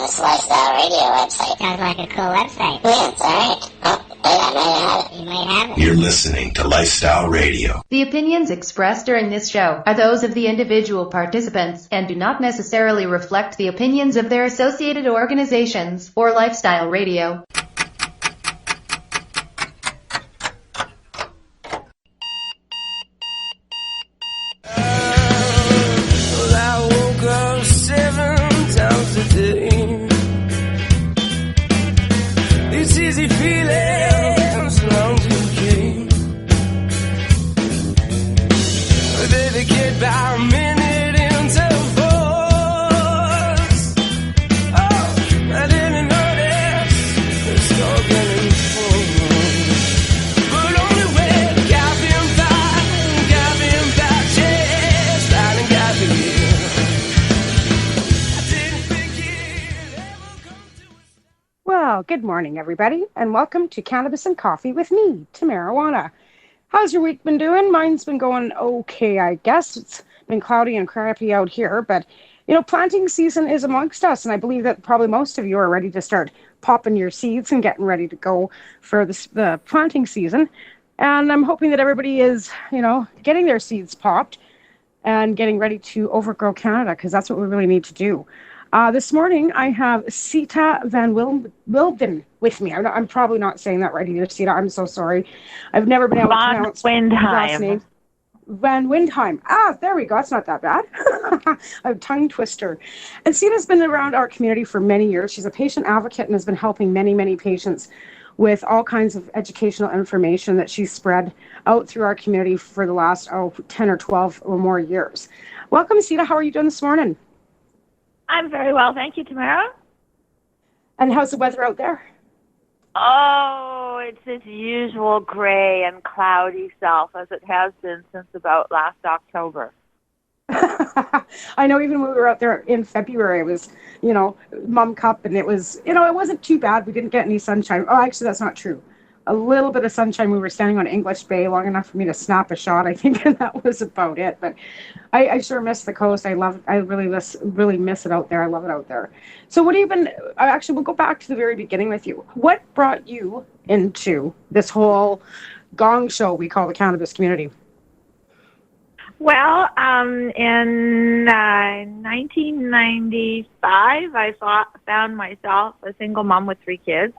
this Lifestyle Radio website. Sounds like a cool website. Yeah, it's alright. Oh, wait, I might have it. You might have it. You're listening to Lifestyle Radio. The opinions expressed during this show are those of the individual participants and do not necessarily reflect the opinions of their associated organizations or Lifestyle Radio. It's easy feelings long to gain. They get by a minute into force. Oh, I didn't notice the struggle and fall. But only when Gavin back, yes, sliding Gavin here. I didn't think it ever come to a... Well, good morning, everybody, and welcome to Cannabis and Coffee with me, Tamarijuana. How's your week been doing? Mine's been going okay, I guess. It's been cloudy and crappy out here, but, planting season is amongst us, and I believe that probably most of you are ready to start popping your seeds and getting ready to go for the planting season. And I'm hoping that everybody is, getting their seeds popped and getting ready to overgrow Canada, because that's what we really need to do. This morning, I have Sita von Windheim with me. I'm probably not saying that right either, Sita. I'm so sorry. I've never been able to pronounce the last name. Von Windheim. There we go. It's not that bad. A tongue twister. And Sita's been around our community for many years. She's a patient advocate and has been helping many, many patients with all kinds of educational information that she's spread out through our community for the last 10 or 12 or more years. Welcome, Sita. How are you doing this morning? I'm very well, thank you, Tamara. And how's the weather out there? Oh, it's its usual gray and cloudy self, as it has been since about last October. I know even when we were out there in February, it was, mum cup, and it was, it wasn't too bad. We didn't get any sunshine. Oh, actually, that's not true. A little bit of sunshine. We were standing on English Bay long enough for me to snap a shot, I think, and that was about it. But I sure miss the coast. I really miss it out there. I love it out there. So what have you been, actually, we'll go back to the very beginning with you. What brought you into this whole gong show we call the cannabis community? Well, in 1995, I found myself a single mom with 3 kids.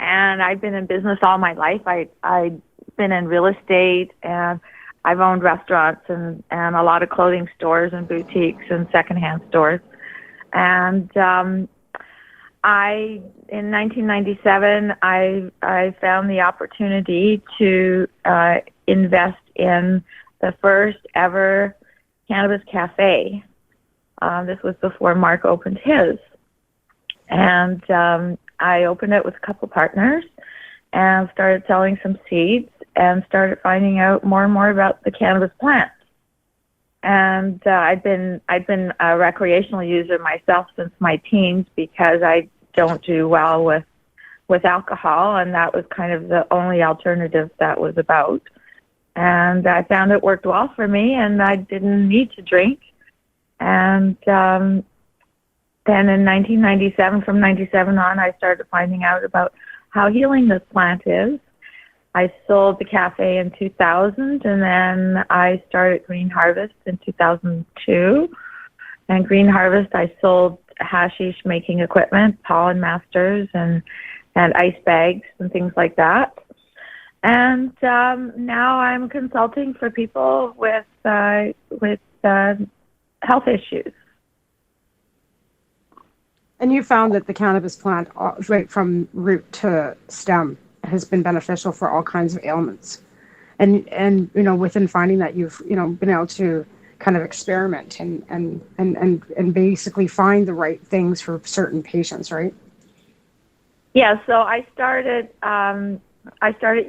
And I've been in business all my life. I've been in real estate, and I've owned restaurants and a lot of clothing stores and boutiques and secondhand stores. And in 1997, I found the opportunity to invest in the first ever cannabis cafe. This was before Mark opened his. And I opened it with a couple partners and started selling some seeds and started finding out more and more about the cannabis plant. And I've been a recreational user myself since my teens because I don't do well with alcohol, and that was kind of the only alternative that was about. And I found it worked well for me, and I didn't need to drink. And then in 1997, from 97 on, I started finding out about how healing this plant is. I sold the cafe in 2000, and then I started Green Harvest in 2002. And Green Harvest, I sold hashish making equipment, pollen masters, and ice bags and things like that. And now I'm consulting for people with health issues. And you found that the cannabis plant, right from root to stem, has been beneficial for all kinds of ailments. And within finding that, you've been able to kind of experiment and basically find the right things for certain patients, right? Yeah. So I started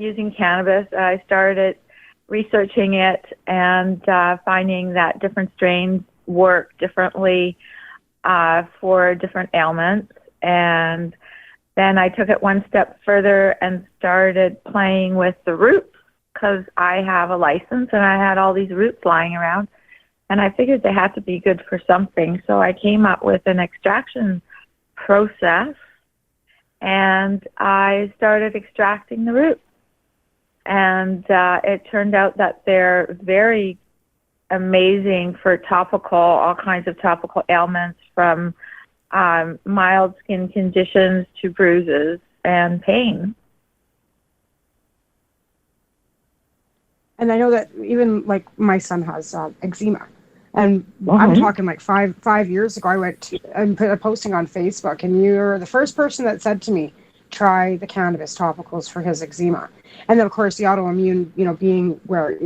using cannabis. I started researching it and finding that different strains work differently for different ailments. And then I took it one step further and started playing with the roots, because I have a license and I had all these roots lying around, and I figured they had to be good for something. So I came up with an extraction process, and I started extracting the roots. And it turned out that they're very amazing for topical, all kinds of topical ailments, from mild skin conditions to bruises and pain. And I know that even like my son has eczema, and I'm talking like five years ago. I went and put a posting on Facebook, and you're the first person that said to me, "Try the cannabis topicals for his eczema." And then of course the autoimmune, being where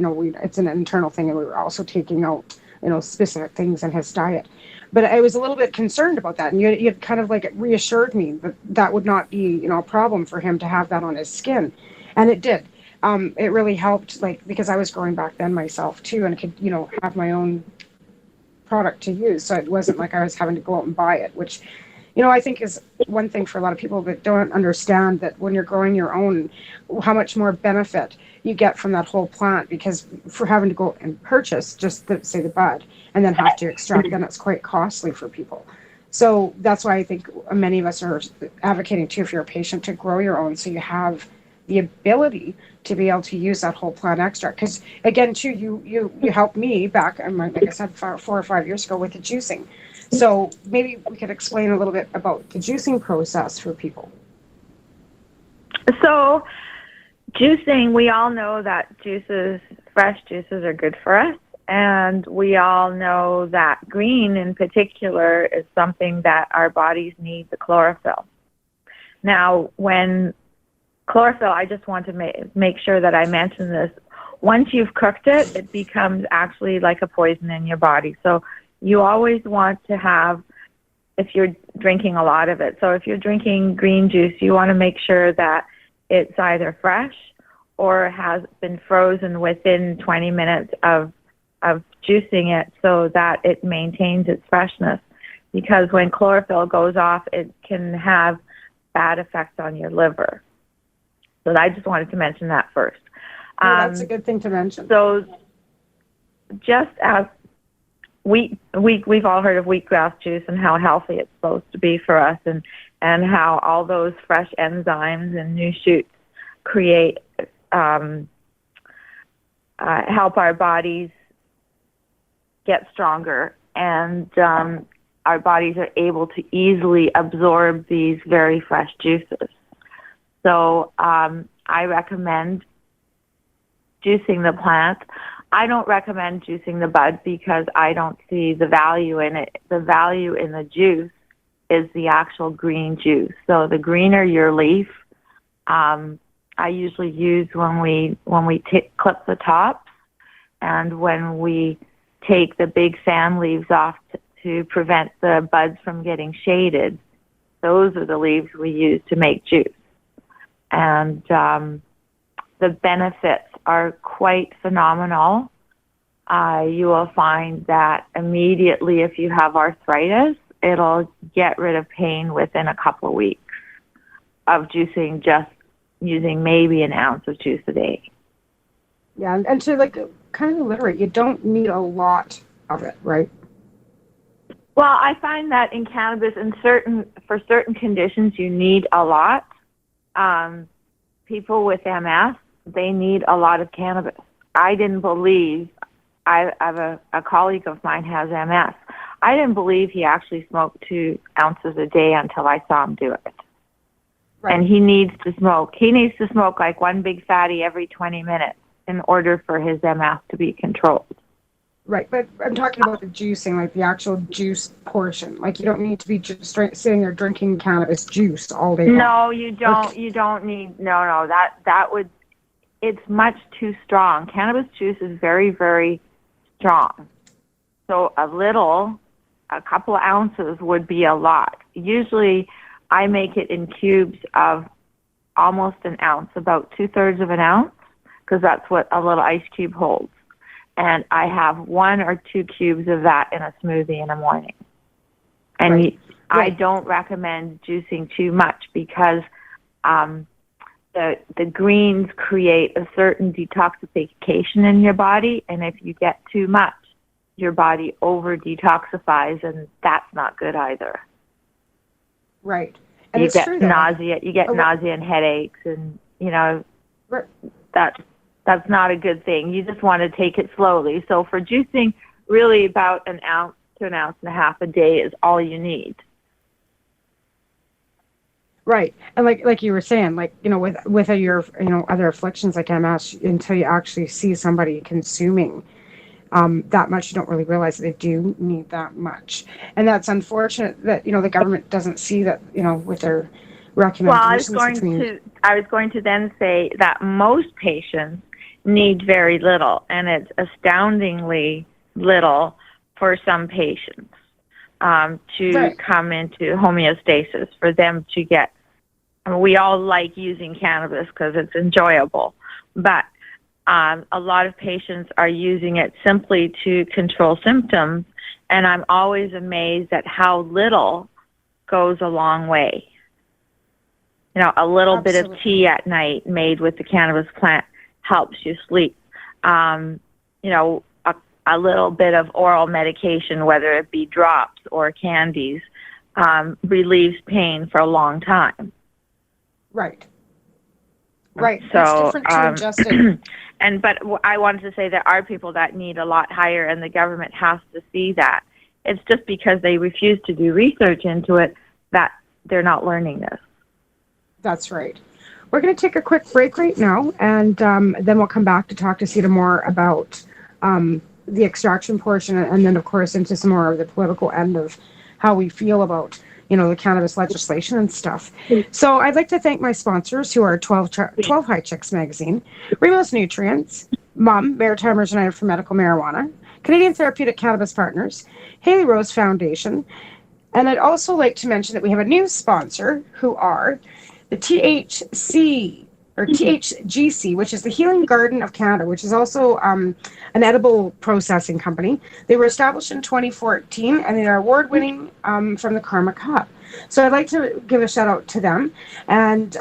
it's an internal thing, and we were also taking out specific things in his diet. But I was a little bit concerned about that, and you kind of like reassured me that that would not be a problem for him to have that on his skin, and it did. It really helped, like, because I was growing back then myself too, and could, have my own product to use. So it wasn't like I was having to go out and buy it, which, I think is one thing for a lot of people that don't understand that when you're growing your own, how much more benefit you get from that whole plant, because for having to go and purchase just say the bud and then have to extract, then it's quite costly for people. So that's why I think many of us are advocating too, if you're a patient, to grow your own, so you have the ability to be able to use that whole plant extract. Because again, too, you helped me back, like I said, 4 or 5 years ago with the juicing. So maybe we could explain a little bit about the juicing process for people. So juicing, we all know that fresh juices are good for us. And we all know that green in particular is something that our bodies need, the chlorophyll. Now, when chlorophyll, I just want to make sure that I mention this. Once you've cooked it, it becomes actually like a poison in your body. So you always want to have, if you're drinking a lot of it, so if you're drinking green juice, you want to make sure that it's either fresh or has been frozen within 20 minutes of juicing it, so that it maintains its freshness. Because when chlorophyll goes off, it can have bad effects on your liver. So I just wanted to mention that first. That's a good thing to mention. So just as we've all heard of wheatgrass juice and how healthy it's supposed to be for us, and how all those fresh enzymes and new shoots create, help our bodies get stronger, and our bodies are able to easily absorb these very fresh juices. So I recommend juicing the plant. I don't recommend juicing the bud because I don't see the value in it. The value in the juice is the actual green juice. So the greener your leaf, I usually use when we clip the tops, and when we take the big fan leaves off to prevent the buds from getting shaded. Those are the leaves we use to make juice. And the benefits are quite phenomenal. You will find that immediately, if you have arthritis, it'll get rid of pain within a couple of weeks of juicing, just using maybe an ounce of juice a day. Yeah, and to kind of illiterate, you don't need a lot of it, right? Well, I find that in cannabis, for certain conditions, you need a lot. People with MS, they need a lot of cannabis. I didn't believe, I have a colleague of mine has MS. I didn't believe he actually smoked 2 ounces a day until I saw him do it. Right. And he needs to smoke. He needs to smoke like one big fatty every 20 minutes in order for his MS to be controlled. Right, but I'm talking about the juicing, like the actual juice portion. Like, you don't need to be just sitting there drinking cannabis juice all day long. No, you don't. Okay. You don't need. No. That would. It's much too strong. Cannabis juice is very, very strong. So a couple of ounces would be a lot. Usually, I make it in cubes of almost an ounce, about 2/3 of an ounce, because that's what a little ice cube holds. And I have 1 or 2 cubes of that in a smoothie in the morning. And right. I don't recommend juicing too much, because the greens create a certain detoxification in your body, and if you get too much, your body over detoxifies, and that's not good either. Right. And You it's get true, though. nausea. You get nausea and headaches, and Right. that's not a good thing. You just want to take it slowly. So for juicing, really about an ounce to an ounce and a half a day is all you need. Right. And like you were saying, with your other afflictions like MS, until you actually see somebody consuming that much, you don't really realize that they do need that much. And that's unfortunate that the government doesn't see that with their recommendations. Well, I was going to then say that most patients need very little, and it's astoundingly little for some patients to come into homeostasis, for them to get. I mean, we all like using cannabis because it's enjoyable, but a lot of patients are using it simply to control symptoms, and I'm always amazed at how little goes a long way. A little bit of tea at night made with the cannabis plant helps you sleep. A little bit of oral medication, whether it be drops or candies, relieves pain for a long time. Right. Right. So, it's different to ingest it. But I wanted to say there are people that need a lot higher, and the government has to see that. It's just because they refuse to do research into it that they're not learning this. That's right. We're going to take a quick break right now, and then we'll come back to talk to Sita more about the extraction portion, and then, of course, into some more of the political end of how we feel about the cannabis legislation and stuff. So I'd like to thank my sponsors, who are 12 High Chicks magazine, Remos Nutrients, MUM, Maritimers United for Medical Marijuana, Canadian Therapeutic Cannabis Partners, Haley Rose Foundation, and I'd also like to mention that we have a new sponsor, who are the THGC, which is the Healing Garden of Canada, which is also an edible processing company. They were established in 2014, and they are award-winning from the Karma Cup. So I'd like to give a shout-out to them and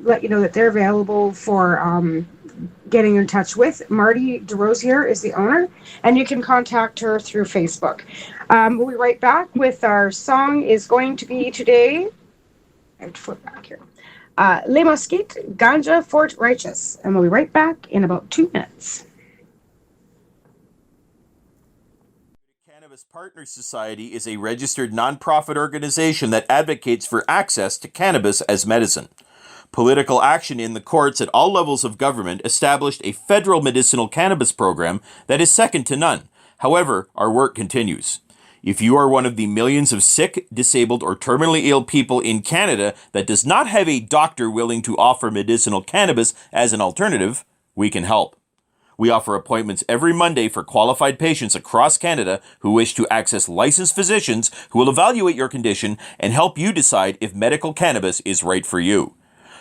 let you know that they're available for getting in touch with. Marty DeRosier is the owner, and you can contact her through Facebook. We'll be right back with our song is going to be today. I have to flip back here. Le Mosquite, Ganja Fort Righteous. And we'll be right back in about 2 minutes. Cannabis Partners Society is a registered nonprofit organization that advocates for access to cannabis as medicine. Political action in the courts at all levels of government established a federal medicinal cannabis program that is second to none. However, our work continues. If you are one of the millions of sick, disabled, or terminally ill people in Canada that does not have a doctor willing to offer medicinal cannabis as an alternative, we can help. We offer appointments every Monday for qualified patients across Canada who wish to access licensed physicians who will evaluate your condition and help you decide if medical cannabis is right for you.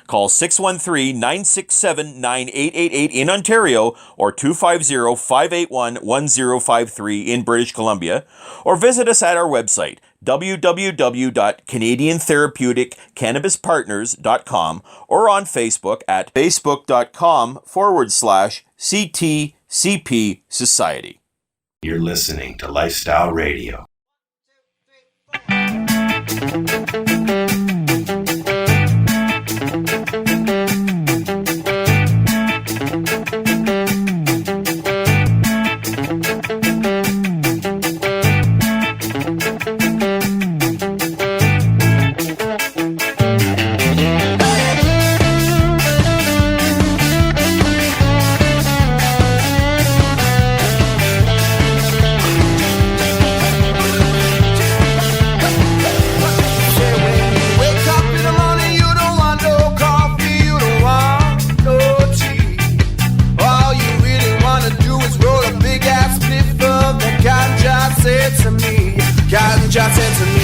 Call 613-967-9888 in Ontario or 250-581-1053 in British Columbia, or visit us at our website, www.canadiantherapeuticcannabispartners.com, or on Facebook at facebook.com/CTCP Society. You're listening to Lifestyle Radio. Just said to me, you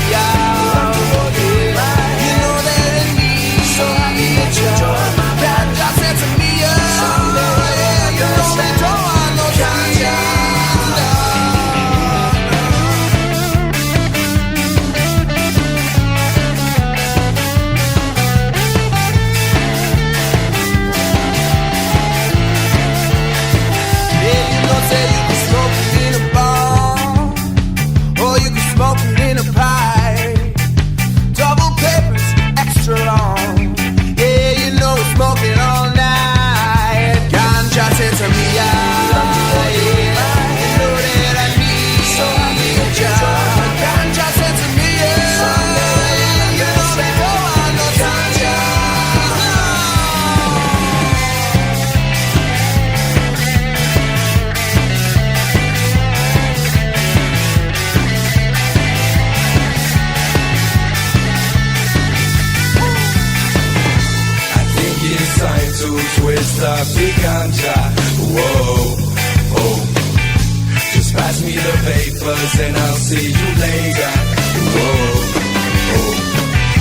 know that it needs so happy that you join my band. Just said to me, you know that don't want no yeah, you know, say you can smoke it in a bar, or you can smoke it in a pie. friends and I'll see you later. Whoa.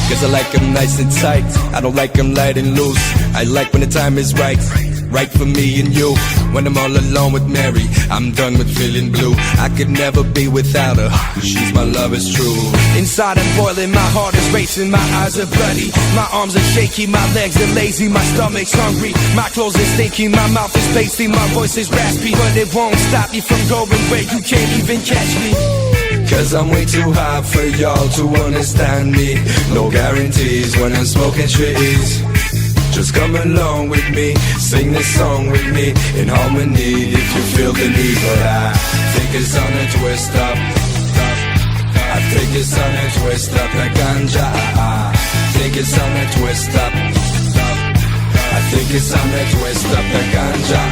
Cause I like them nice and tight, I don't like them light and loose. I like when the time is right, right for me and you. When I'm all alone with Mary, I'm done with feeling blue. I could never be without her, she's my love is true. Inside I'm boiling, my heart is racing, my eyes are bloody, my arms are shaky, my legs are lazy, my stomach's hungry, my clothes are stinky, my mouth is pasty, my voice is raspy. But it won't stop you from going where you can't even catch me. Cause I'm way too high for y'all to understand me. No guarantees when I'm smoking trees. Just come along with me, sing this song with me in harmony if you feel the need. But I think it's on a twist up. I think it's on a twist up the ganja. I think it's on a twist up. I think it's on a twist up the ganja.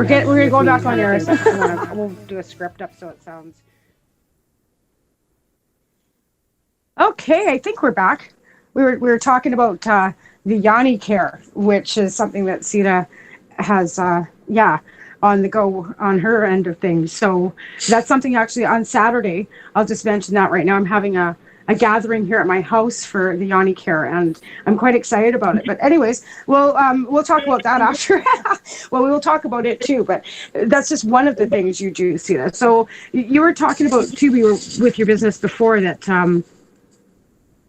We're gonna go back on air. We'll do a script up so it sounds okay. I think we're back. We were talking about the Yanni Care, which is something that Sita has on the go on her end of things. So that's something actually on Saturday. I'll just mention that right now. I'm having a gathering here at my house for the Yanni Care, and I'm quite excited about it. But anyways, we'll talk about that after. Well, we will talk about it too, but that's just one of the things you do, Sita. So you were talking about too, we were with your business before that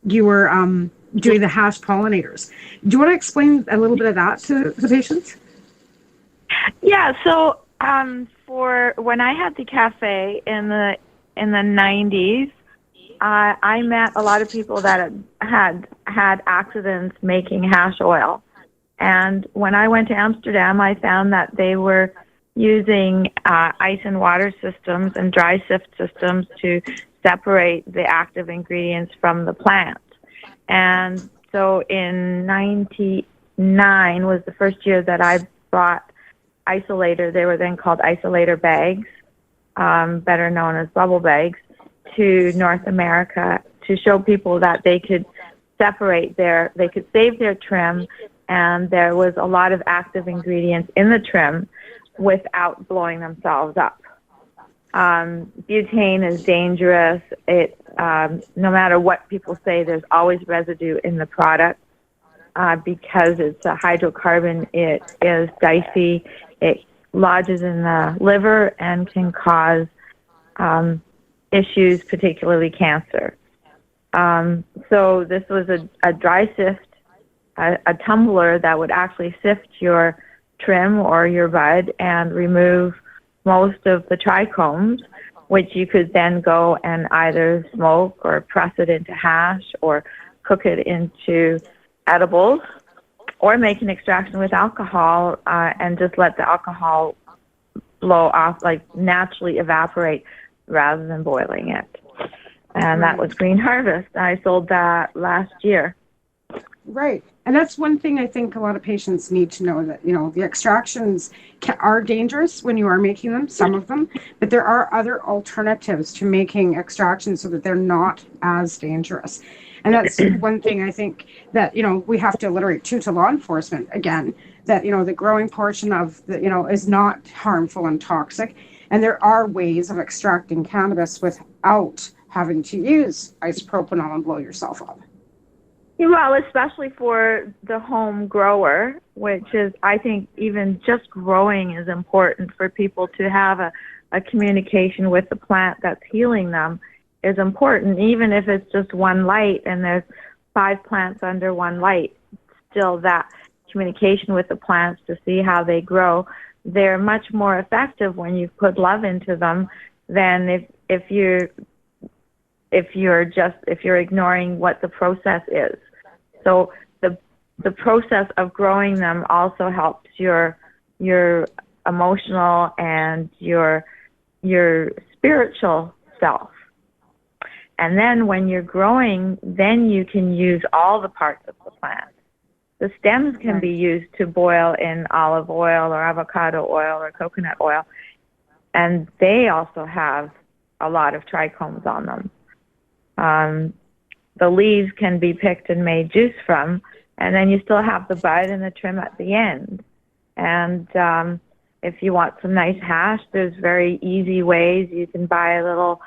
you were doing the hash pollinators. Do you want to explain a little bit of that to the patients? Yeah, so for when I had the cafe in the 90s, I met a lot of people that had accidents making hash oil. And when I went to Amsterdam, I found that they were using ice and water systems and dry sift systems to separate the active ingredients from the plant. And so in 99 was the first year that I brought isolator. They were then called isolator bags, better known as bubble bags, to North America to show people that they could they could save their trim, and there was a lot of active ingredients in the trim without blowing themselves up. Butane is dangerous. No matter what people say, there's always residue in the product because it's a hydrocarbon. It is dicey. It lodges in the liver and can cause issues, particularly cancer. So this was a dry sift, a tumbler that would actually sift your trim or your bud and remove most of the trichomes, which you could then go and either smoke or press it into hash or cook it into edibles or make an extraction with alcohol and just let the alcohol blow off, like naturally evaporate rather than boiling it. And that was Green Harvest. I sold that last year. Right. And that's one thing I think a lot of patients need to know, that, the extractions are dangerous when you are making them, some of them, but there are other alternatives to making extractions so that they're not as dangerous. And that's one thing I think that, we have to alliterate to law enforcement again, that, the growing portion of the, is not harmful and toxic. And there are ways of extracting cannabis without having to use isopropanol and blow yourself up. Well, especially for the home grower, which is, I think, even just growing is important for people to have a communication with the plant that's healing them is important. Even if it's just one light and there's 5 plants under one light, still that communication with the plants to see how they grow, they're much more effective when you put love into them than if you're ignoring what the process is. So the process of growing them also helps your emotional and your spiritual self. And then when you're growing, then you can use all the parts of the plant. The stems can be used to boil in olive oil or avocado oil or coconut oil, and they also have a lot of trichomes on them. The leaves can be picked and made juice from, and then you still have the bud and the trim at the end. And if you want some nice hash, there's very easy ways. You can buy a little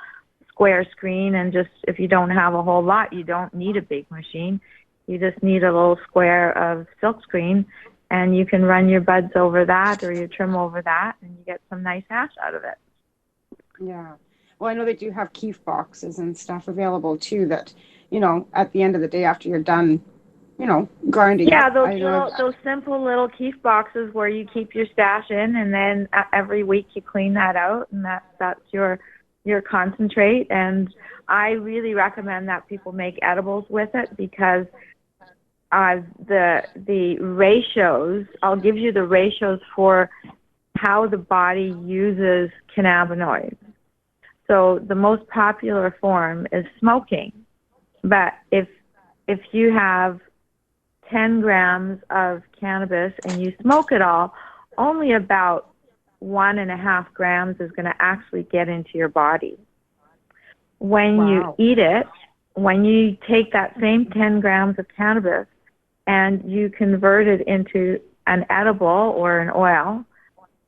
square screen, and just, if you don't have a whole lot, you don't need a big machine. You just need a little square of silk screen, and you can run your buds over that or your trim over that, and you get some nice hash out of it. Yeah. Well, I know they do have keef boxes and stuff available too that, at the end of the day after you're done, grinding. Yeah, those simple little keef boxes where you keep your stash in, and then every week you clean that out, and that's your concentrate. And I really recommend that people make edibles with it, because the ratios, I'll give you the ratios for how the body uses cannabinoids. So the most popular form is smoking. But if you have 10 grams of cannabis and you smoke it all, only about 1.5 grams is going to actually get into your body. When you eat it, when you take that same 10 grams of cannabis and you convert it into an edible or an oil,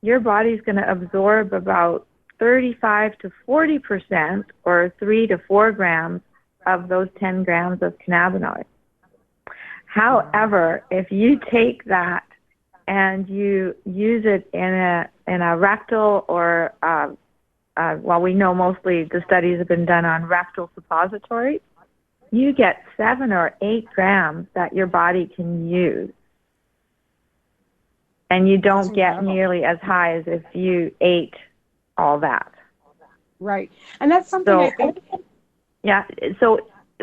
your body's going to absorb about 35 to 40%, or 3 to 4 grams of those 10 grams of cannabinoids. However, if you take that and you use it in a rectal or, we know mostly the studies have been done on rectal suppositories, you get 7 or 8 grams that your body can use. And you don't get nearly as high as if you ate all that. Right. And that's something I think. Yeah. So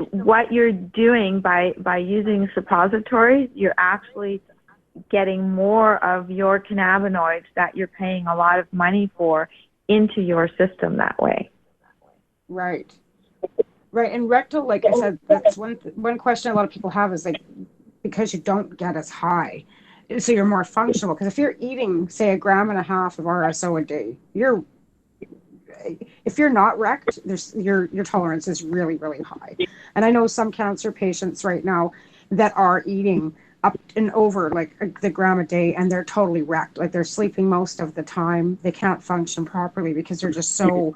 what you're doing by using suppositories, you're actually getting more of your cannabinoids that you're paying a lot of money for into your system that way. Right. Right. And rectal, like I said, that's one question a lot of people have is, like, because you don't get as high, so you're more functional. Because if you're eating, say, 1.5 grams of RSO a day, if you're not wrecked, your tolerance is really, really high. And I know some cancer patients right now that are eating up and over like the gram a day, and they're totally wrecked. Like, they're sleeping most of the time. They can't function properly because they're just so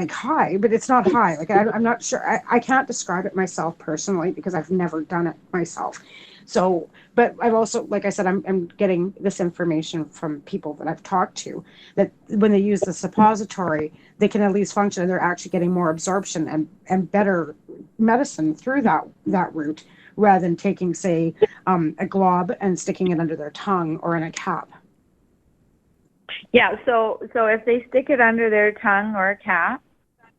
high, but it's not high. Like, I'm not sure. I can't describe it myself personally because I've never done it myself. So, but I've also, like I said, I'm getting this information from people that I've talked to, that when they use the suppository, they can at least function, and they're actually getting more absorption and better medicine through that route, rather than taking, say, a glob and sticking it under their tongue or in a cap. Yeah, so if they stick it under their tongue or a cap,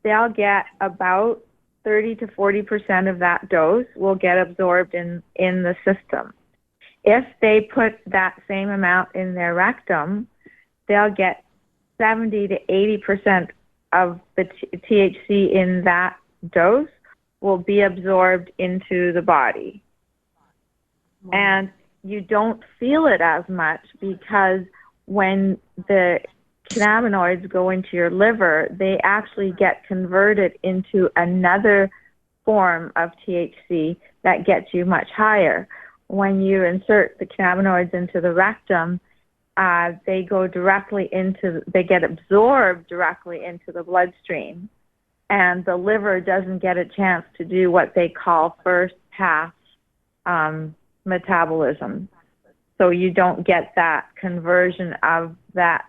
they'll get about 30 to 40% of that dose will get absorbed in the system. If they put that same amount in their rectum, they'll get 70 to 80% of the THC in that dose will be absorbed into the body. Wow. And you don't feel it as much, because when the cannabinoids go into your liver, they actually get converted into another form of THC that gets you much higher. When you insert the cannabinoids into the rectum, they get absorbed directly into the bloodstream, and the liver doesn't get a chance to do what they call first pass metabolism. So you don't get that conversion of that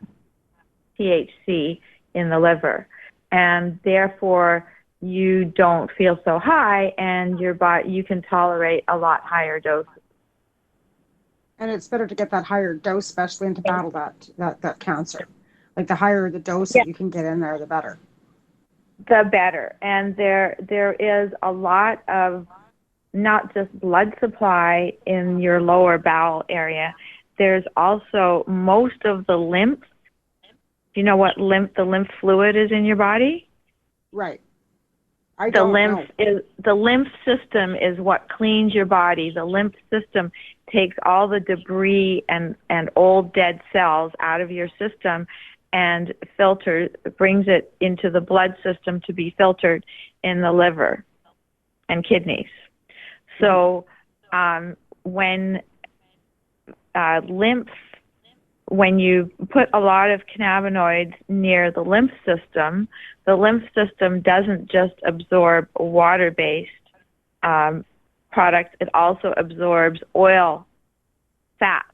THC in the liver, and therefore you don't feel so high, and your body, you can tolerate a lot higher doses. And it's better to get that higher dose, especially, and to battle that cancer. Like, the higher the dose that you can get in there, the better. The better. And there is a lot of not just blood supply in your lower bowel area. There's also most of the lymph. Do you know what the lymph fluid is in your body? Right. I don't know. The lymph system is what cleans your body. The lymph system takes all the debris and old dead cells out of your system and brings it into the blood system to be filtered in the liver and kidneys. So when you put a lot of cannabinoids near the lymph system doesn't just absorb water-based products, it also absorbs oil, fat,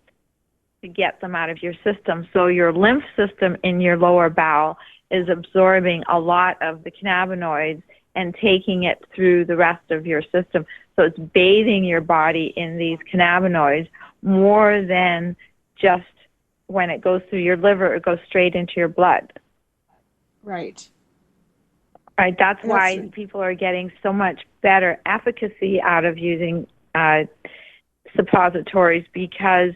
to get them out of your system. So your lymph system in your lower bowel is absorbing a lot of the cannabinoids and taking it through the rest of your system. So it's bathing your body in these cannabinoids more than just when it goes through your liver, it goes straight into your blood. Right. Right. That's why people are getting so much better efficacy out of using suppositories, because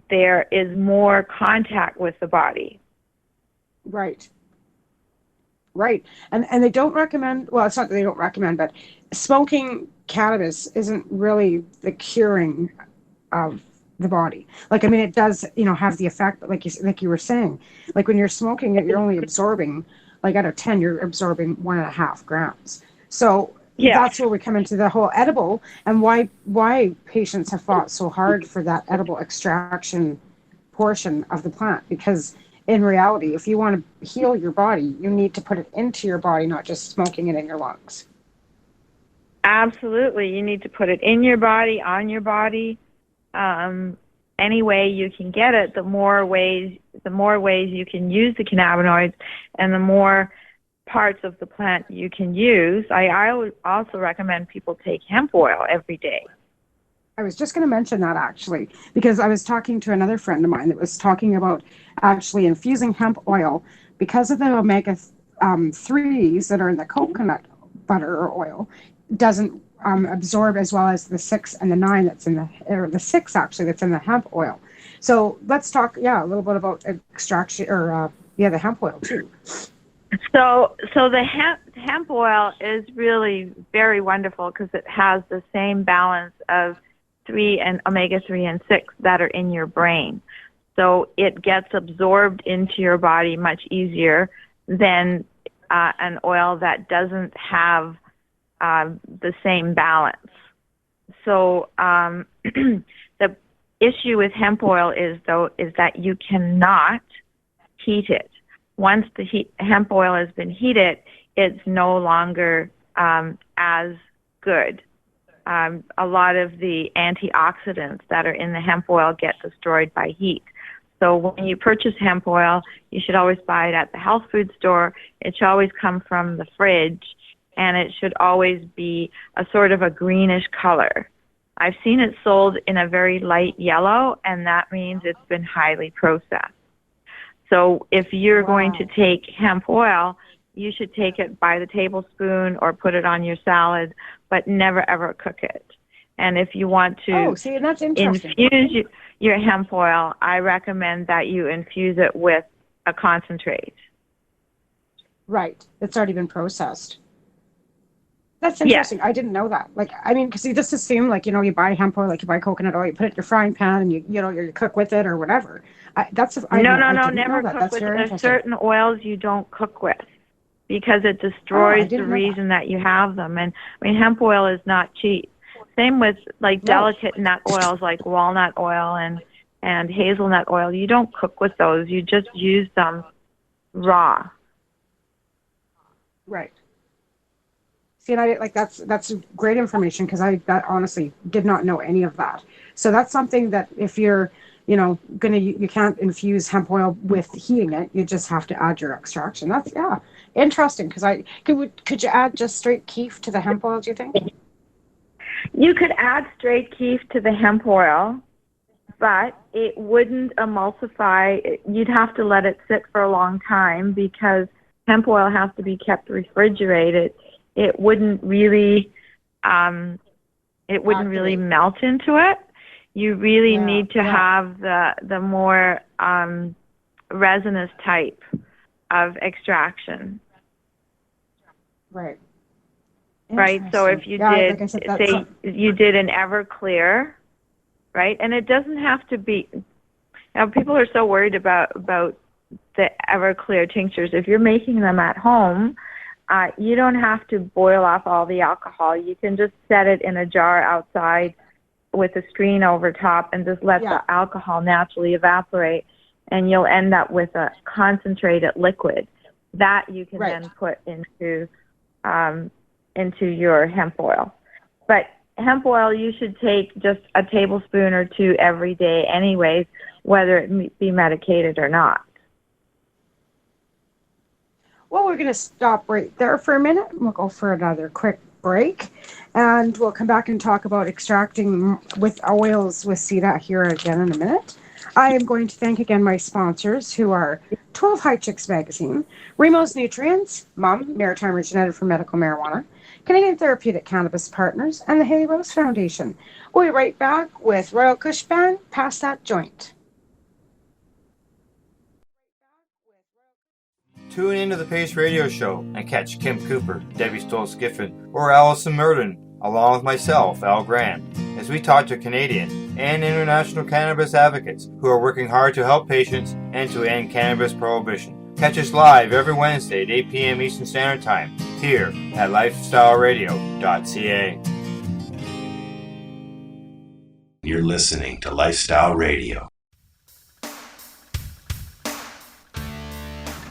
there is more contact with the body. Right. Right. And they don't recommend, well, it's not that they don't recommend, but smoking cannabis isn't really the curing of the body. Like, I mean, it does, have the effect, but like you were saying, like when you're smoking it, you're only absorbing, like out of 10, you're absorbing 1.5 grams. So that's where we come into the whole edible, and why patients have fought so hard for that edible extraction portion of the plant, because in reality, if you want to heal your body, you need to put it into your body, not just smoking it in your lungs. Absolutely. You need to put it in your body, on your body. Any way you can get it, the more ways you can use the cannabinoids, and the more parts of the plant you can use. I would also recommend people take hemp oil every day. I was just going to mention that, actually, because I was talking to another friend of mine that was talking about actually infusing hemp oil because of the omega 3s that are in the coconut butter or oil doesn't absorb as well as the 6 and the 9 that's in the 6 actually that's in the hemp oil. So let's talk a little bit about extraction or the hemp oil too. So the hemp oil is really very wonderful because it has the same balance of omega 3 and 6 that are in your brain. So it gets absorbed into your body much easier than an oil that doesn't have the same balance. So the issue with hemp oil is that you cannot heat it. Once the hemp oil has been heated, it's no longer as good. A lot of the antioxidants that are in the hemp oil get destroyed by heat. So when you purchase hemp oil, you should always buy it at the health food store. It should always come from the fridge, and it should always be a sort of a greenish color. I've seen it sold in a very light yellow, and that means it's been highly processed. So if you're going to take hemp oil, you should take it by the tablespoon or put it on your salad, but never ever cook it. And if you want to that's interesting. infuse your hemp oil, I recommend that you infuse it with a concentrate. Right. It's already been processed. That's interesting. I didn't know that. Like, I mean, because you just assume, like, you buy hemp oil, like you buy coconut oil, you put it in your frying pan, and you cook with it or whatever. Never cook with it. There's certain oils you don't cook with because it destroys the reason that you have them. And I mean, hemp oil is not cheap. Same with delicate nut oils like walnut oil and hazelnut oil. You don't cook with those. You just use them raw. Right. See, and that's great information because I honestly did not know any of that. So that's something that if you're, you can't infuse hemp oil with heating it. You just have to add your extraction. That's interesting because could you add just straight keef to the hemp oil? Do you think? You could add straight keef to the hemp oil, but it wouldn't emulsify. You'd have to let it sit for a long time because hemp oil has to be kept refrigerated. It wouldn't really melt into it. You really need to have the more resinous type of extraction. Right. right? So if you Yeah, did, like I said, say you did an Everclear, right? And it doesn't have to be, now people are so worried about the Everclear tinctures. If you're making them at home, you don't have to boil off all the alcohol. You can just set it in a jar outside with a screen over top and just let the alcohol naturally evaporate, and you'll end up with a concentrated liquid that you can then put into your hemp oil. But hemp oil, you should take just a tablespoon or two every day anyways, whether it be medicated or not. Well, we're going to stop right there for a minute. We'll go for another quick break, and we'll come back and talk about extracting with oils with Sita here again in a minute. I am going to thank again my sponsors, who are 12 High Chicks Magazine, Remo's Nutrients, Mom, Maritime Originated for Medical Marijuana, Canadian Therapeutic Cannabis Partners, and the Haley Rose Foundation. We'll be right back with Royal Kush Band, Pass That Joint. Tune into the Pace Radio Show and catch Kim Cooper, Debbie Stoll-Skiffen, or Allison Murden, along with myself, Al Grant, as we talk to Canadian and international cannabis advocates who are working hard to help patients and to end cannabis prohibition. Catch us live every Wednesday at 8 p.m. Eastern Standard Time here at lifestyleradio.ca. You're listening to Lifestyle Radio.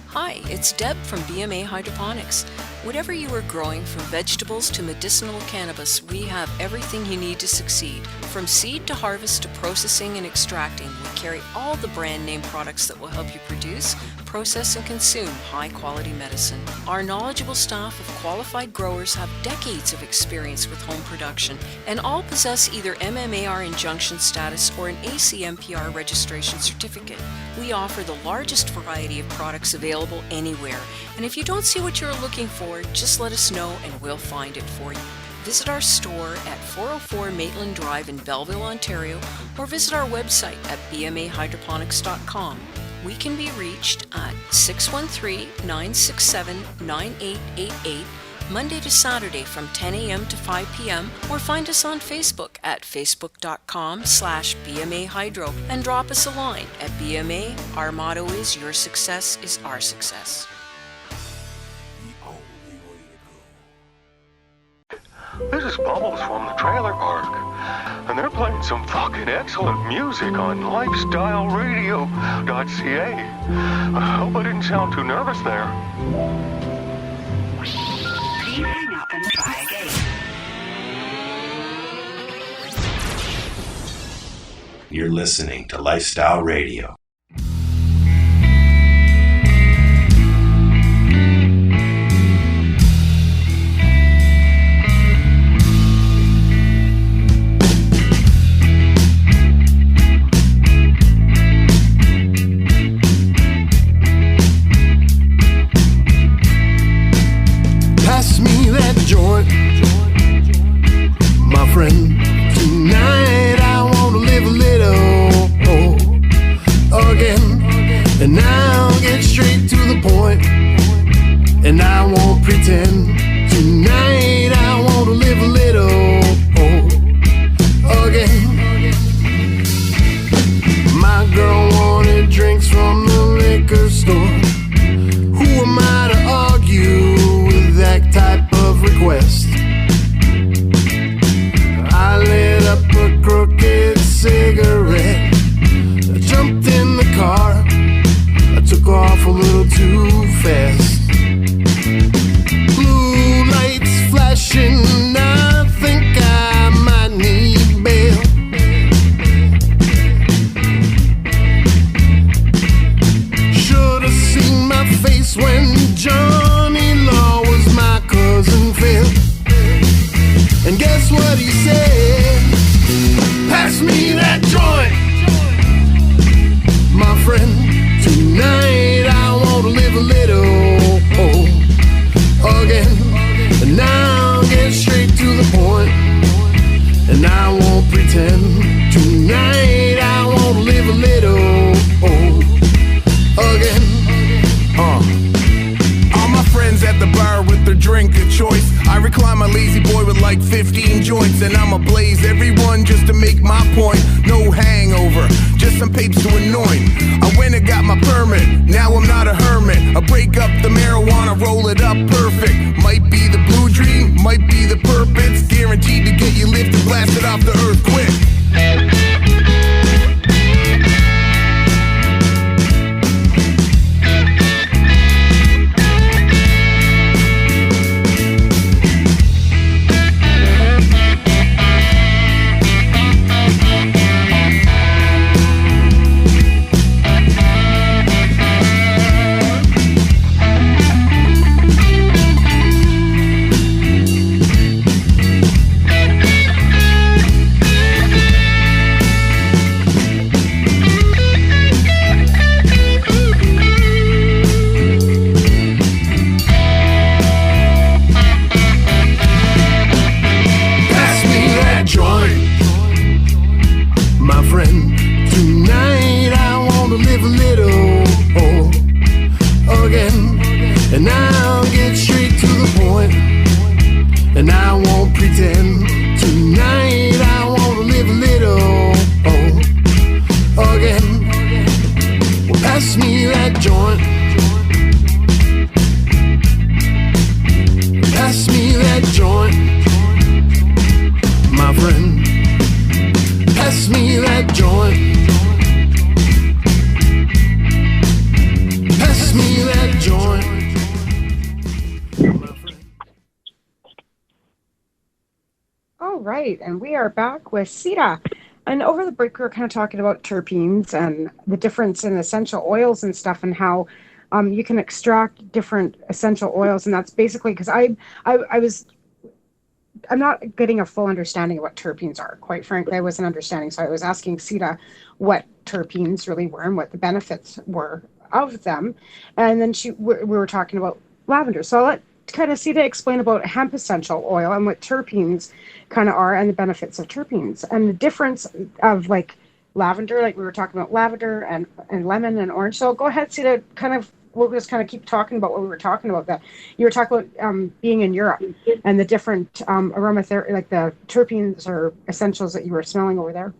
Hi, it's Deb from BMA Hydroponics. Whatever you are growing, from vegetables to medicinal cannabis, we have everything you need to succeed. From seed to harvest to processing and extracting, we carry all the brand name products that will help you produce, process, and consume high-quality medicine. Our knowledgeable staff of qualified growers have decades of experience with home production, and all possess either MMAR injunction status or an ACMPR registration certificate. We offer the largest variety of products available anywhere, and if you don't see what you're looking for, just let us know and we'll find it for you. Visit our store at 404 Maitland Drive in Belleville, Ontario, or visit our website at bmahydroponics.com. We can be reached at 613-967-9888, Monday to Saturday from 10 a.m. to 5 p.m. or find us on Facebook at facebook.com/BMAHydro and drop us a line at BMA. Our motto is your success is our success. This is Bubbles from the trailer park, and they're playing some fucking excellent music on lifestyleradio.ca. I hope I didn't sound too nervous there. Please hang up and try again. You're listening to Lifestyle Radio. Pass me that joint, my friend. Tonight I want to live a little again, and I'll get straight to the point, and I won't pretend. Tonight I want to live a little again. My girl wanted drinks from the liquor store. Who am I to argue with that type of request? I lit up a crooked cigarette. I jumped in the car. I took off a little too fast. Blue lights flashing. I think I might need bail. Should've seen my face when Johnny Law was my cousin Phil. And guess what he said? Pass me that joint, my friend. Tonight I want to live a little again, and I'll get straight to the point, and I won't pretend. Tonight I want to live a little again. All my friends at the bar with their drink of choice. I recline my lazy boy with like 15 joints, and I'ma blaze everyone just to make my point. No hangover, just some papers to anoint. I went and got my permit, now I'm not a hermit. I break up the marijuana, roll it up perfect. Might be the blue dream, might be the purpose. Guaranteed to get you lifted, blasted off the earth quick. And we are back with Sita. And over the break, we were kind of talking about terpenes and the difference in essential oils and stuff, and how you can extract different essential oils. And that's basically because I'm not getting a full understanding of what terpenes are. Quite frankly, I wasn't understanding. So I was asking Sita what terpenes really were and what the benefits were of them. And then we were talking about lavender. So I'll let kind of Sita explain about hemp essential oil and what terpenes kind of are and the benefits of terpenes and the difference of like lavender, like we were talking about lavender and lemon and orange. So go ahead, Sita, we'll just kind of keep talking about what we were talking about. That you were talking about being in Europe and the different aromatherapy, like the terpenes or essentials that you were smelling over there.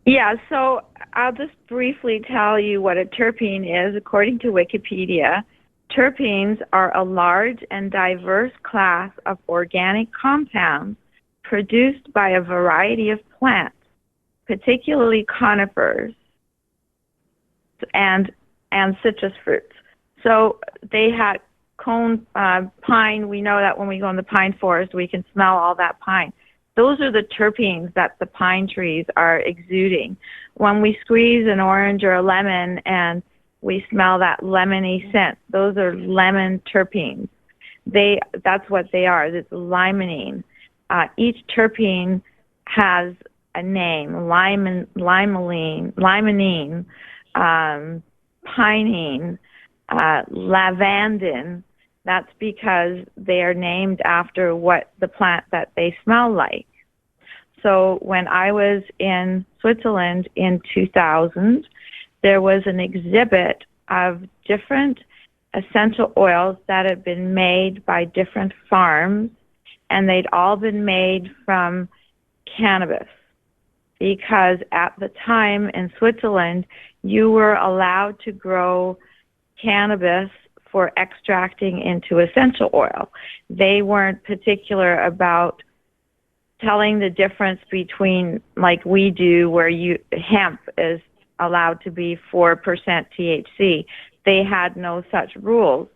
Yeah, so I'll just briefly tell you what a terpene is. According to Wikipedia, terpenes are a large and diverse class of organic compounds produced by a variety of plants, particularly conifers and citrus fruits. So they had pine. We know that when we go in the pine forest, we can smell all that pine. Those are the terpenes that the pine trees are exuding. When we squeeze an orange or a lemon and we smell that lemony scent, those are lemon terpenes. That's what they are. It's limonene. Each terpene has a name: limonene, pinene, lavandin. That's because they are named after what the plant that they smell like. So when I was in Switzerland in 2000, there was an exhibit of different essential oils that had been made by different farms, and they'd all been made from cannabis. Because at the time in Switzerland, you were allowed to grow cannabis for extracting into essential oil. They weren't particular about telling the difference between, like we do, where hemp is allowed to be 4% THC. They had no such rules.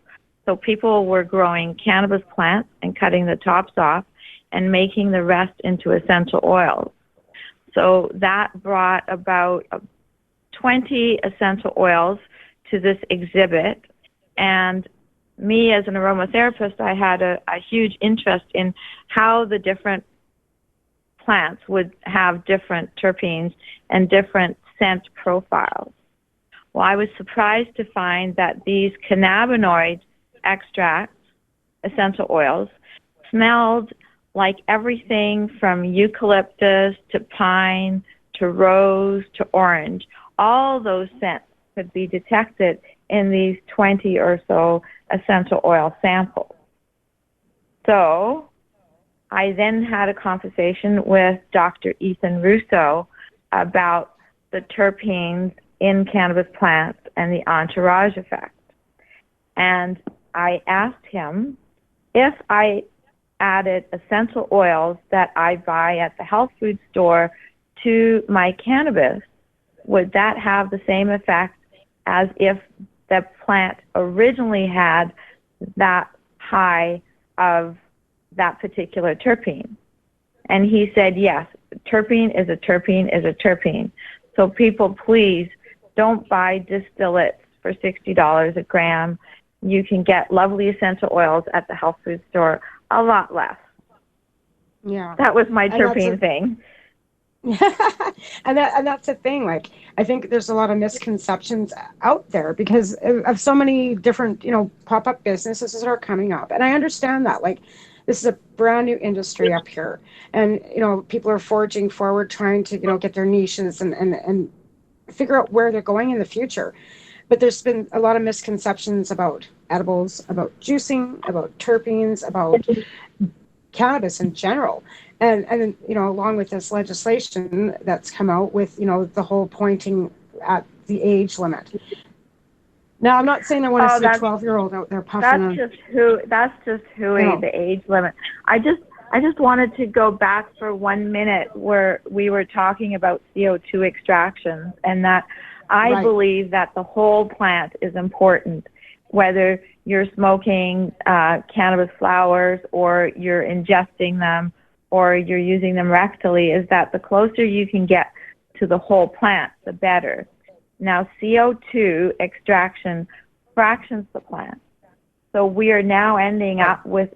So people were growing cannabis plants and cutting the tops off and making the rest into essential oils. So that brought about 20 essential oils to this exhibit. And me as an aromatherapist, I had a huge interest in how the different plants would have different terpenes and different scent profiles. Well, I was surprised to find that these cannabinoid extracts, essential oils, smelled like everything from eucalyptus to pine to rose to orange. All those scents could be detected in these 20 or so essential oil samples. So I then had a conversation with Dr. Ethan Russo about the terpenes in cannabis plants and the entourage effect. And I asked him if I added essential oils that I buy at the health food store to my cannabis, would that have the same effect as if the plant originally had that high of that particular terpene? And he said, yes, terpene is a terpene is a terpene. So people, please don't buy distillates for $60 a gram. You can get lovely essential oils at the health food store a lot less. Yeah. That was my terpene thing. and that's the thing. Like, I think there's a lot of misconceptions out there because of so many different, pop-up businesses that are coming up. And I understand that. Like, this is a brand new industry up here. And, people are forging forward, trying to, get their niches and figure out where they're going in the future. But there's been a lot of misconceptions about edibles, about juicing, about terpenes, about cannabis in general. And along with this legislation that's come out with, the whole pointing at the age limit. Now, I'm not saying I want to see a 12-year-old out there puffing. That's just hooey, the age limit. I just wanted to go back for 1 minute where we were talking about CO2 extractions, and that I believe that the whole plant is important, whether you're smoking cannabis flowers or you're ingesting them or you're using them rectally, is that the closer you can get to the whole plant, the better. Now, CO2 extraction fractions the plant. So we are now ending up with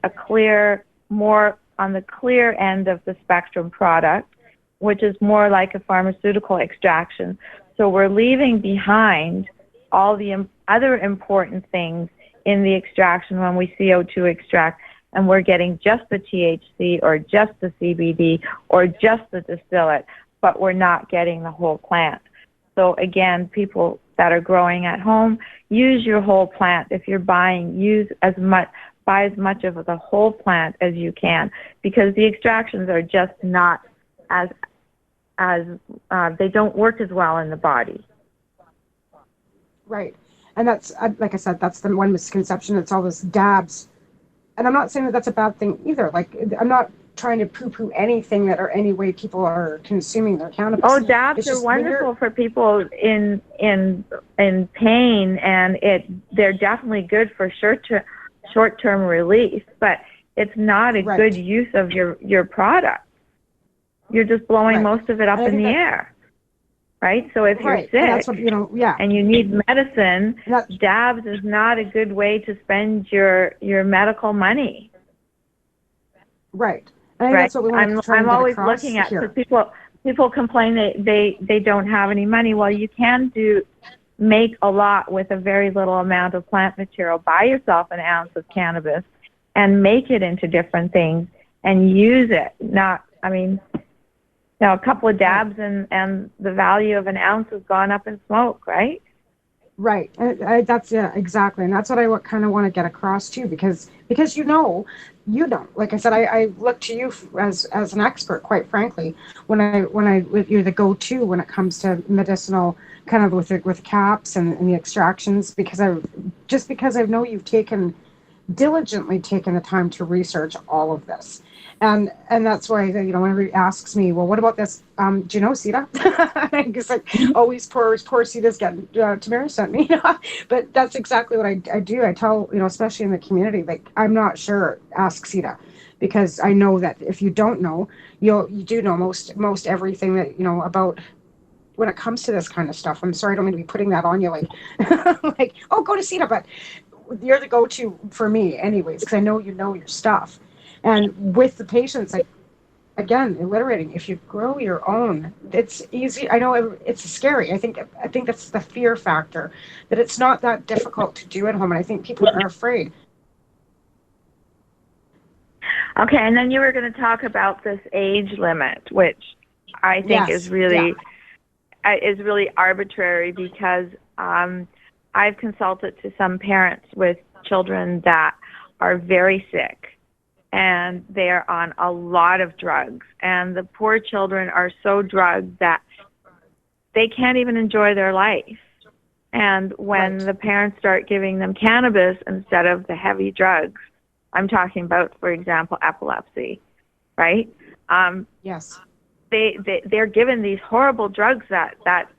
more on the clear end of the spectrum product, which is more like a pharmaceutical extraction. So we're leaving behind all the other important things in the extraction when we CO2 extract, and we're getting just the THC or just the CBD or just the distillate, but we're not getting the whole plant. So again, people that are growing at home, use your whole plant. If you're buying, buy as much of the whole plant as you can, because the extractions are just not as they don't work as well in the body. Right. And that's, like I said, that's the one misconception. It's all this dabs. And I'm not saying that that's a bad thing either. Like, I'm not trying to poo-poo anything that or any way people are consuming their cannabis. Oh, dabs are wonderful for people in pain, and they're definitely good for short-term relief, but it's not a good use of your product. You're just blowing most of it up in the air, right? So if you're sick and you need medicine, dabs is not a good way to spend your medical money. Right. I think that's what we want to try I'm and always get looking at, here. because people complain they don't have any money. Well, you can make a lot with a very little amount of plant material. Buy yourself an ounce of cannabis and make it into different things and use it. A couple of dabs and the value of an ounce has gone up in smoke, right? Right. That's exactly. And that's what I kind of want to get across too, because you don't. Like I said, I look to you as an expert, quite frankly, you're the go-to when it comes to medicinal, kind of with caps and the extractions, because I know you've diligently taken the time to research all of this. And that's why, whenever he asks me, well, what about this? Do you know Sita? I guess always poor Sita's getting, Tamara sent me. But that's exactly what I do. I tell, especially in the community, like, I'm not sure, ask Sita. Because I know that if you don't know, you do know most everything that, about when it comes to this kind of stuff. I'm sorry, I don't mean to be putting that on you, like, oh, go to Sita, but you're the go-to for me anyways, because I know you know your stuff. And with the patients, again, alliterating, if you grow your own, it's easy. I know it's scary. I think that's the fear factor, that it's not that difficult to do at home. And I think people are afraid. Okay, and then you were going to talk about this age limit, which I think is really arbitrary, because I've consulted to some parents with children that are very sick, and they're on a lot of drugs. And the poor children are so drugged that they can't even enjoy their life. And when the parents start giving them cannabis instead of the heavy drugs, I'm talking about, for example, epilepsy, right? Yes. They're given these horrible drugs that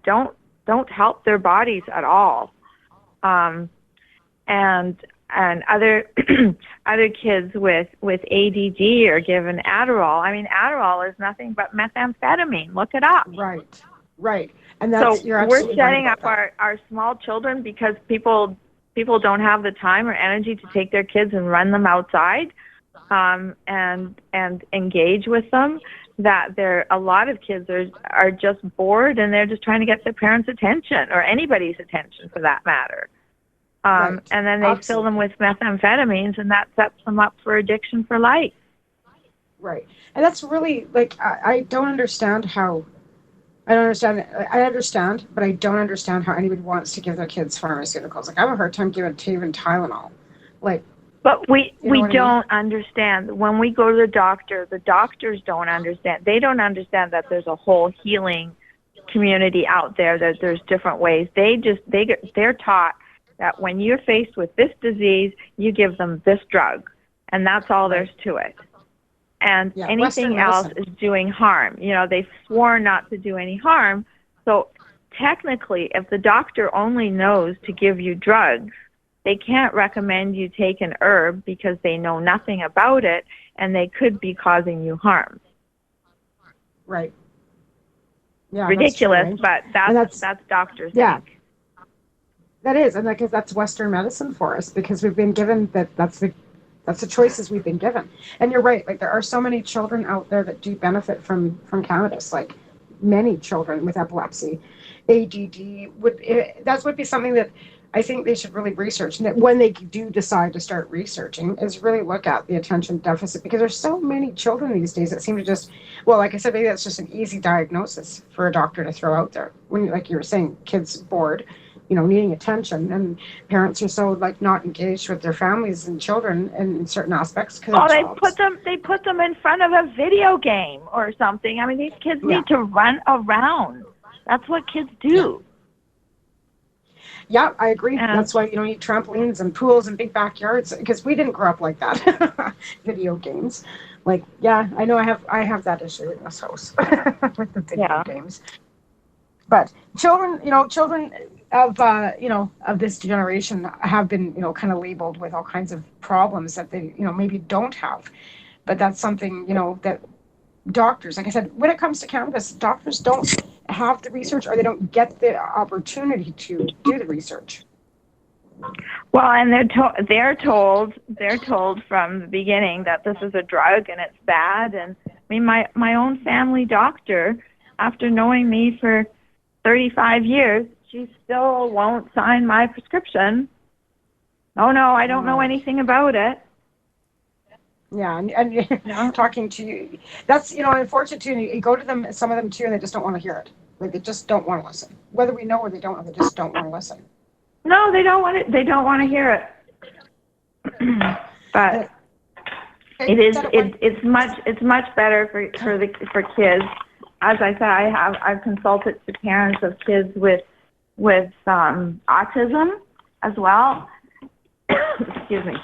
don't help their bodies at all. And other other kids with ADD are given Adderall. I mean, Adderall is nothing but methamphetamine. Look it up. Right. And that's, so you're we're absolutely setting right up about our small children because people don't have the time or energy to take their kids and run them outside and engage with them. That a lot of kids are just bored and they're just trying to get their parents' attention or anybody's attention for that matter. And then they fill them with methamphetamines, and that sets them up for addiction for life. Right. And that's really, like, I don't understand how, I understand, but I don't understand how anybody wants to give their kids pharmaceuticals. Like, I have a hard time giving even Tylenol. Like, but we don't I mean? understand. When we go to the doctors don't understand. They don't understand that there's a whole healing community out there, that there's different ways. They're taught that when you're faced with this disease, you give them this drug, and that's all there's to it. And anything else is doing harm. You know, they've sworn not to do any harm. So technically, if the doctor only knows to give you drugs, they can't recommend you take an herb because they know nothing about it, and they could be causing you harm. Right. Yeah. Ridiculous, but that's doctors. Yeah. That is, and because that's Western medicine for us, because we've been given that's the choices we've been given. And you're right, like there are so many children out there that do benefit from cannabis, like many children with epilepsy, ADD would be something that I think they should really research. And that when they do decide to start researching, is really look at the attention deficit, because there's so many children these days that seem to just, well, like I said, maybe that's just an easy diagnosis for a doctor to throw out there. When, like you were saying, kids bored, you know, needing attention, and parents are so like not engaged with their families and children in certain aspects. They put them in front of a video game or something. I mean, these kids need to run around. That's what kids do. Yeah, I agree. That's why, you know, you need trampolines and pools and big backyards, because we didn't grow up like that. Video games, like, yeah, I know I have that issue in this house with the video games. But children of this generation have been, you know, kind of labeled with all kinds of problems that they, you know, maybe don't have. But that's something, you know, that doctors, like I said, when it comes to cannabis, doctors don't have the research, or they don't get the opportunity to do the research. Well, and they're told from the beginning that this is a drug and it's bad. And I mean, my own family doctor, after knowing me for 35 years, she still won't sign my prescription. Oh no, I don't know anything about it. Yeah, and talking to you, that's, you know, unfortunate too. You go to them, some of them too, and they just don't want to hear it. Like, they just don't want to listen. Whether we know or they don't know, they just don't want to listen. No, they don't want it. They don't want to hear it. But it's much better for kids. As I said, I've consulted to parents of kids with autism as well. Excuse me.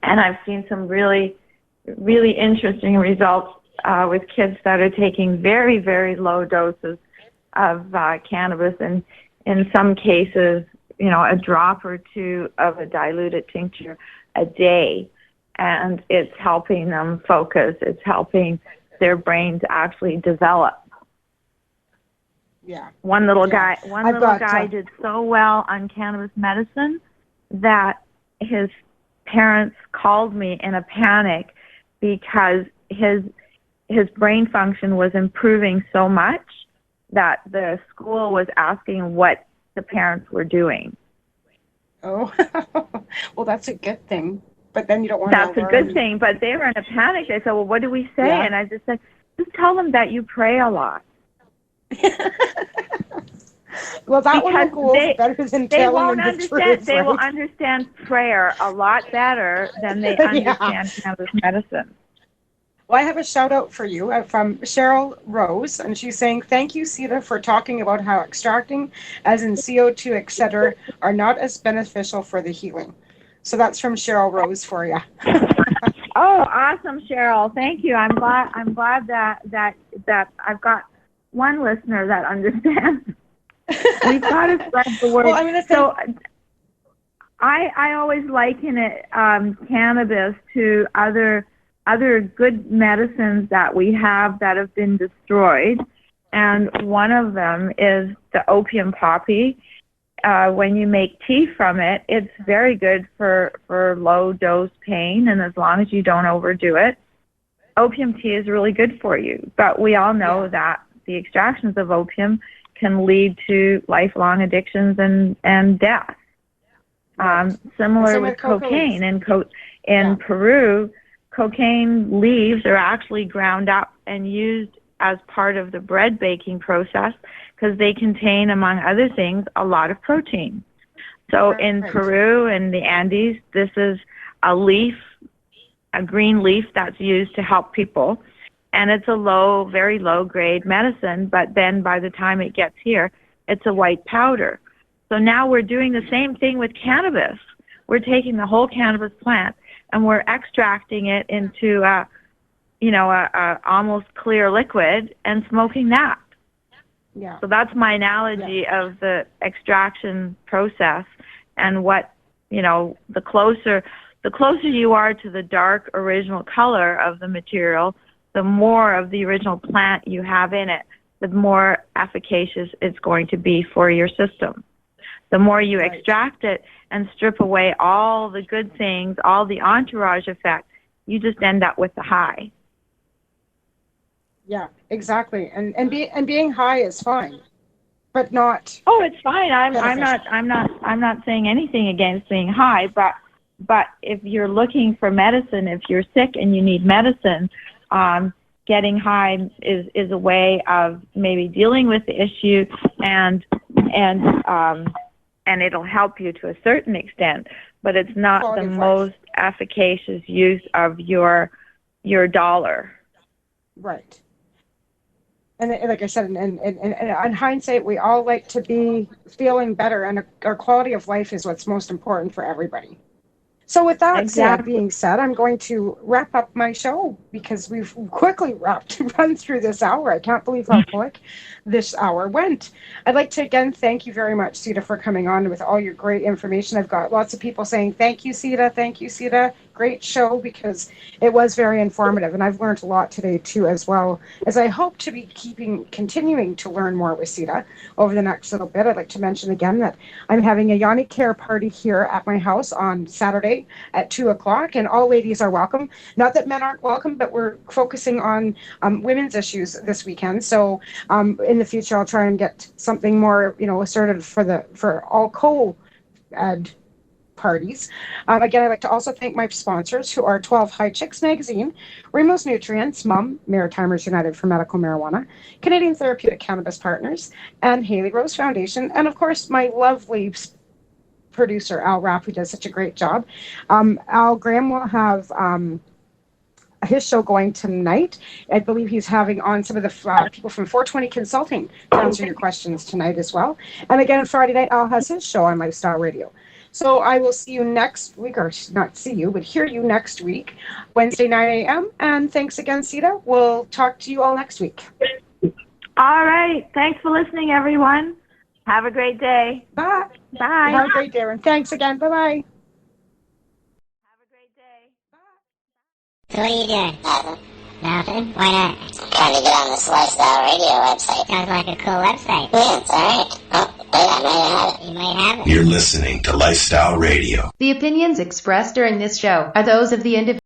And I've seen some really, really interesting results with kids that are taking very, very low doses of cannabis, and in some cases, you know, a drop or two of a diluted tincture a day, and it's helping them focus. It's helping their brains actually develop. Yeah. One little guy did so well on cannabis medicine that his parents called me in a panic because his brain function was improving so much that the school was asking what the parents were doing. Oh, well, that's a good thing. But then you don't want to. That's a good thing. But they were in a panic. They said, "Well, what do we say?" Yeah. And I just said, "Just tell them that you pray a lot." Well, that one Because will go better than telling them the truth. They will right? understand prayer a lot better than they understand cannabis medicine. Well, I have a shout out for you from Cheryl Rose, and she's saying, thank you, Sita, for talking about how extracting, as in CO2, etc., are not as beneficial for the healing. So that's from Cheryl Rose for you. Oh, awesome, Cheryl. Thank you. I'm glad that I've got one listener that understands. We've got to spread the word. Well, so I always liken it cannabis to other good medicines that we have that have been destroyed, and one of them is the opium poppy. When you make tea from it, it's very good for low dose pain, and as long as you don't overdo it, opium tea is really good for you. But we all know that the extractions of opium can lead to lifelong addictions and death. Similar with cocaine. In Peru, cocaine leaves are actually ground up and used as part of the bread baking process because they contain, among other things, a lot of protein. So in Peru and the Andes, this is a leaf, a green leaf that's used to help people. And it's a very low grade medicine, but then by the time it gets here, it's a white powder. So now we're doing the same thing with cannabis. We're taking the whole cannabis plant and we're extracting it into a almost clear liquid and smoking that. Yeah. So that's my analogy of the extraction process, and what, the closer you are to the dark original color of the material, the more of the original plant you have in it, the more efficacious it's going to be for your system. The more you extract it and strip away all the good things, all the entourage effect, you just end up with the high. Yeah, exactly. And being high is fine, but not. Oh, it's fine. I'm not saying anything against being high, but if you're looking for medicine, if you're sick and you need medicine, getting high is a way of maybe dealing with the issue, and it'll help you to a certain extent, but it's not the most efficacious use of your dollar. Right. And like I said, and in hindsight, we all like to be feeling better, and our quality of life is what's most important for everybody. So with that being said, I'm going to wrap up my show because we've quickly run through this hour. I can't believe how quick this hour went. I'd like to again thank you very much, Sita, for coming on with all your great information. I've got lots of people saying thank you, Sita. Thank you, Sita. Great show, because it was very informative, and I've learned a lot today too, as well as I hope to be continuing to learn more with Sita over the next little bit. I'd like to mention again that I'm having a Yanni Care party here at my house on Saturday at 2:00, and all ladies are welcome. Not that men aren't welcome, but we're focusing on women's issues this weekend. So in the future, I'll try and get something more, assertive for all co-ed parties. Again, I'd like to also thank my sponsors, who are 12 High Chicks Magazine, Ramos Nutrients, MUM, Maritimers United for Medical Marijuana, Canadian Therapeutic Cannabis Partners, and Haley Rose Foundation, and of course my lovely producer Al Rapp, who does such a great job. Al Graham will have his show going tonight. I believe he's having on some of the people from 420 Consulting to answer your questions tonight as well. And again, Friday night, Al has his show on Lifestyle Radio. So I will see you next week, or not see you, but hear you next week, Wednesday, 9 a.m. And thanks again, Sita. We'll talk to you all next week. All right. Thanks for listening, everyone. Have a great day. Bye. Bye. Have a great day, and thanks again. Bye-bye. Have a great day. So what are you doing? Nothing. Why not? Trying to get on this Lifestyle Radio website. Sounds like a cool website. Yeah, it's alright. Oh, wait, I might have it. You might have it. You're listening to Lifestyle Radio. The opinions expressed during this show are those of the individual